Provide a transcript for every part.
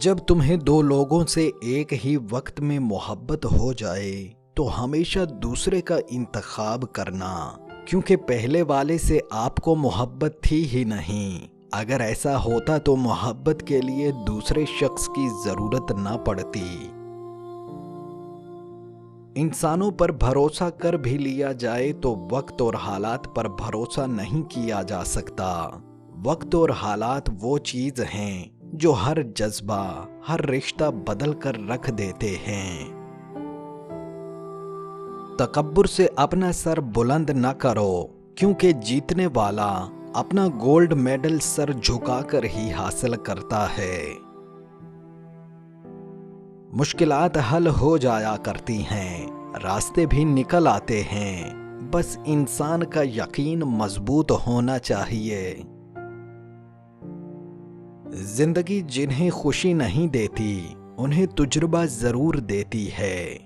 جب تمہیں دو لوگوں سے ایک ہی وقت میں محبت ہو جائے تو ہمیشہ دوسرے کا انتخاب کرنا، کیونکہ پہلے والے سے آپ کو محبت تھی ہی نہیں۔ اگر ایسا ہوتا تو محبت کے لیے دوسرے شخص کی ضرورت نہ پڑتی۔ انسانوں پر بھروسہ کر بھی لیا جائے تو وقت اور حالات پر بھروسہ نہیں کیا جا سکتا۔ وقت اور حالات وہ چیز ہیں جو ہر جذبہ، ہر رشتہ بدل کر رکھ دیتے ہیں۔ تکبر سے اپنا سر بلند نہ کرو، کیونکہ جیتنے والا اپنا گولڈ میڈل سر جھکا کر ہی حاصل کرتا ہے۔ مشکلات حل ہو جایا کرتی ہیں، راستے بھی نکل آتے ہیں، بس انسان کا یقین مضبوط ہونا چاہیے۔ زندگی جنہیں خوشی نہیں دیتی انہیں تجربہ ضرور دیتی ہے۔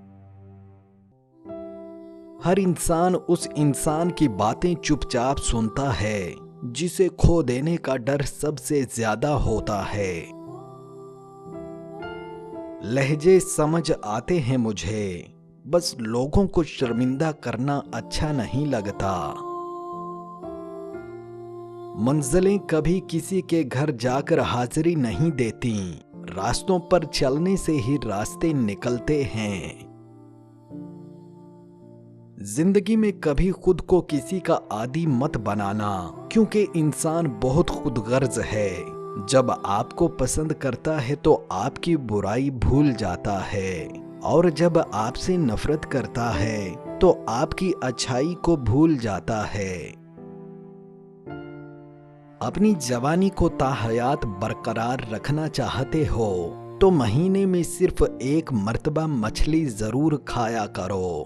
ہر انسان اس انسان کی باتیں چپ چاپ سنتا ہے جسے کھو دینے کا ڈر سب سے زیادہ ہوتا ہے۔ لہجے سمجھ آتے ہیں مجھے، بس لوگوں کو شرمندہ کرنا اچھا نہیں لگتا۔ منزلیں کبھی کسی کے گھر جا کر حاضری نہیں دیتی، راستوں پر چلنے سے ہی راستے نکلتے ہیں۔ زندگی میں کبھی خود کو کسی کا عادی مت بنانا، کیونکہ انسان بہت خود غرض ہے۔ جب آپ کو پسند کرتا ہے تو آپ کی برائی بھول جاتا ہے، اور جب آپ سے نفرت کرتا ہے تو آپ کی اچھائی کو بھول جاتا ہے۔ اپنی جوانی کو تاحیات برقرار رکھنا چاہتے ہو تو مہینے میں صرف ایک مرتبہ مچھلی ضرور کھایا کرو۔